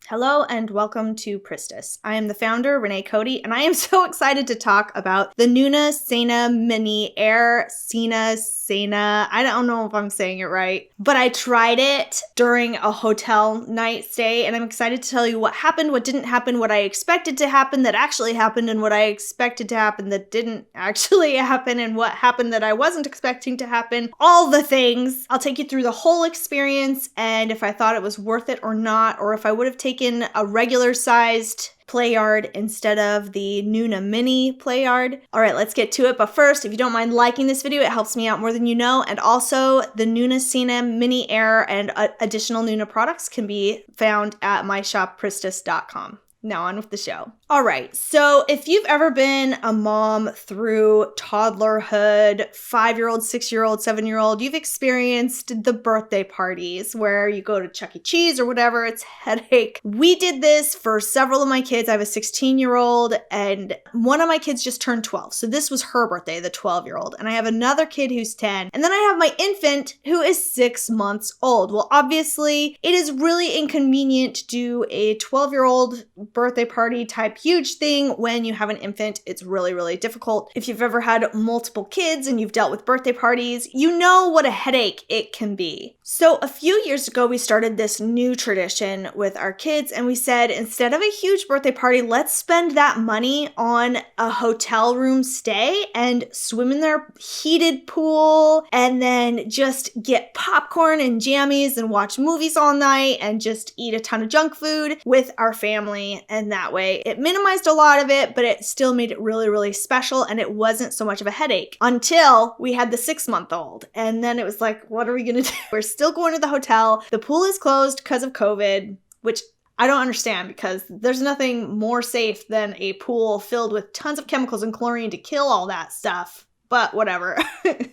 Hello and welcome to Pristis. I am the founder, Renae Cody, and I am so excited to talk about the Nuna Sena Mini Aire. I don't know if I'm saying it right, but I tried it during a hotel night stay, and I'm excited to tell you what happened, what didn't happen, what I expected to happen that actually happened, and what I expected to happen that didn't actually happen, and what happened that I wasn't expecting to happen. All the things. I'll take you through the whole experience, and if I thought it was worth it or not, or if I would have taken a regular sized Playard instead of the Nuna Mini Playard. All right, let's get to it. But first, if you don't mind liking this video, it helps me out more than you know. And also, the Nuna Sena Mini Aire and additional Nuna products can be found at my shop, pristis.com. Now on with the show. All right, so if you've ever been a mom through toddlerhood, 5-year-old, 6-year-old, 7-year-old, you've experienced the birthday parties where you go to Chuck E. Cheese or whatever, it's headache. We did this for several of my kids. I have a 16-year-old and one of my kids just turned 12. So this was her birthday, the 12-year-old. And I have another kid who's 10. And then I have my infant who is 6 months old. Well, obviously, it is really inconvenient to do a 12-year-old birthday party type huge thing when you have an infant. It's really, really difficult. If you've ever had multiple kids and you've dealt with birthday parties, you know what a headache it can be. So a few years ago, we started this new tradition with our kids and we said, instead of a huge birthday party, let's spend that money on a hotel room stay and swim in their heated pool and then just get popcorn and jammies and watch movies all night and just eat a ton of junk food with our family. And that way it minimized a lot of it, but it still made it really, really special and it wasn't so much of a headache until we had the 6-month-old. And then it was like, what are we gonna do? We're still going to the hotel. The pool is closed because of COVID, which I don't understand because there's nothing more safe than a pool filled with tons of chemicals and chlorine to kill all that stuff. But whatever.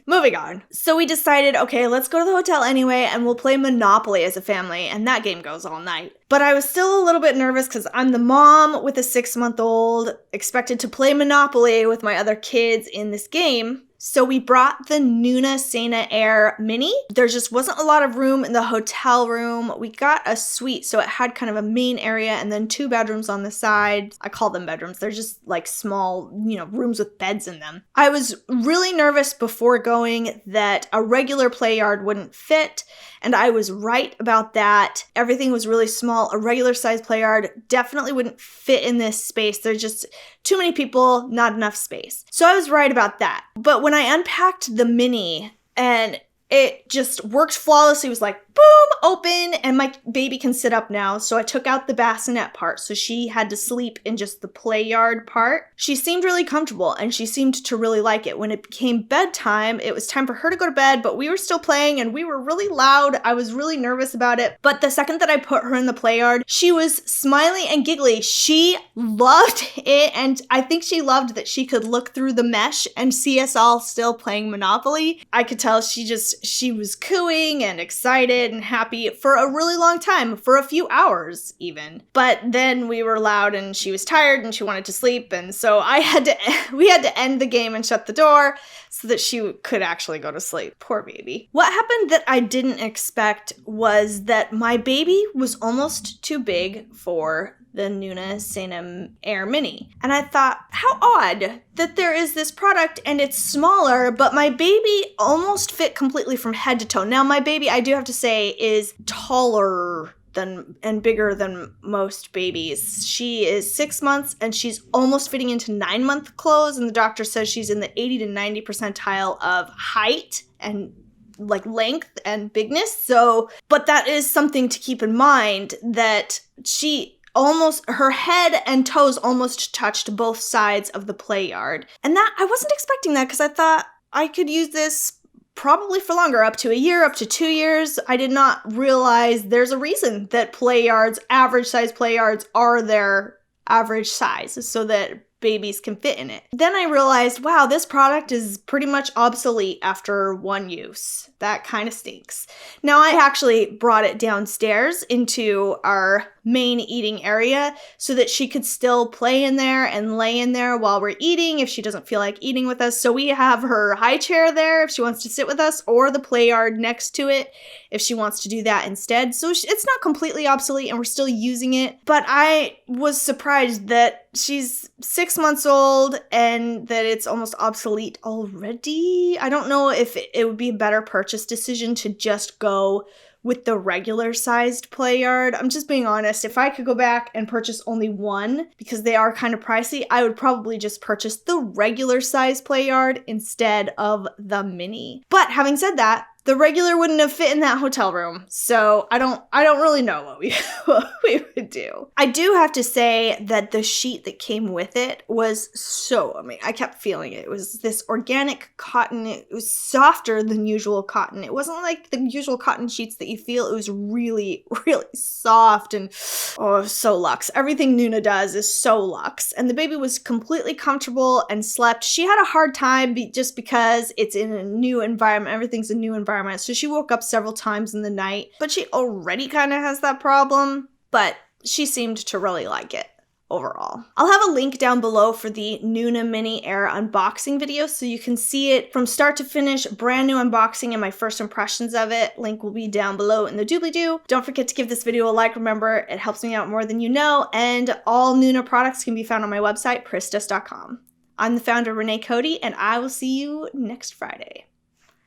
Moving on. So we decided, okay, let's go to the hotel anyway and we'll play Monopoly as a family. And that game goes all night. But I was still a little bit nervous because I'm the mom with a 6-month-old, expected to play Monopoly with my other kids in this game. So we brought the Nuna Sena Aire Mini. There just wasn't a lot of room in the hotel room. We got a suite, so it had kind of a main area and then 2 bedrooms on the side. I call them bedrooms. They're just like small, rooms with beds in them. I was really nervous before going that a regular Playard wouldn't fit, and I was right about that. Everything was really small. A regular size Playard definitely wouldn't fit in this space. There's just too many people, not enough space. So I was right about that. But when I unpacked the Mini and it just worked flawlessly, it was like, boom, open, and my baby can sit up now. So I took out the bassinet part. So she had to sleep in just the Playard part. She seemed really comfortable and she seemed to really like it. When it became bedtime, it was time for her to go to bed, but we were still playing and we were really loud. I was really nervous about it. But the second that I put her in the Playard, she was smiling and giggly. She loved it. And I think she loved that she could look through the mesh and see us all still playing Monopoly. I could tell she was cooing and excited and happy for a really long time, for a few hours even. But then we were loud and she was tired and she wanted to sleep, and so we had to end the game and shut the door so that she could actually go to sleep. Poor baby. What happened that I didn't expect was that my baby was almost too big for the Nuna Sena Aire Mini. And I thought, how odd that there is this product and it's smaller, but my baby almost fit completely from head to toe. Now my baby, I do have to say, is taller than and bigger than most babies. She is 6 months and she's almost fitting into 9-month clothes, and the doctor says she's in the 80 to 90 percentile of height and like length and bigness. So, but that is something to keep in mind, that her head and toes almost touched both sides of the Playard. And that, I wasn't expecting that because I thought I could use this probably for longer, up to a year, up to 2 years. I did not realize there's a reason that Playards, average size Playards, are their average size, so that babies can fit in it. Then I realized, wow, this product is pretty much obsolete after one use. That kind of stinks. Now I actually brought it downstairs into our main eating area so that she could still play in there and lay in there while we're eating if she doesn't feel like eating with us. So we have her high chair there if she wants to sit with us, or the play yard next to it if she wants to do that instead. So it's not completely obsolete and we're still using it. But I was surprised that she's 6 months old and that it's almost obsolete already. I don't know if it would be a better purchase decision to just go with the regular sized play yard. I'm just being honest. If I could go back and purchase only one, because they are kind of pricey, I would probably just purchase the regular size play yard instead of the mini. But having said that, the regular wouldn't have fit in that hotel room, so I don't really know what we would do. I do have to say that the sheet that came with it was so amazing. I kept feeling it. It was this organic cotton. It was softer than usual cotton. It wasn't like the usual cotton sheets that you feel. It was really, really soft and so luxe. Everything Nuna does is so luxe. And the baby was completely comfortable and slept. She had a hard time just because it's in a new environment. Everything's a new environment. So she woke up several times in the night, but she already kind of has that problem, but she seemed to really like it overall. I'll have a link down below for the Nuna Mini Aire unboxing video so you can see it from start to finish, brand new unboxing and my first impressions of it. Link will be down below in the doobly-doo. Don't forget to give this video a like. Remember, it helps me out more than you know, and all Nuna products can be found on my website, pristis.com. I'm the founder, Renae Cody, and I will see you next Friday.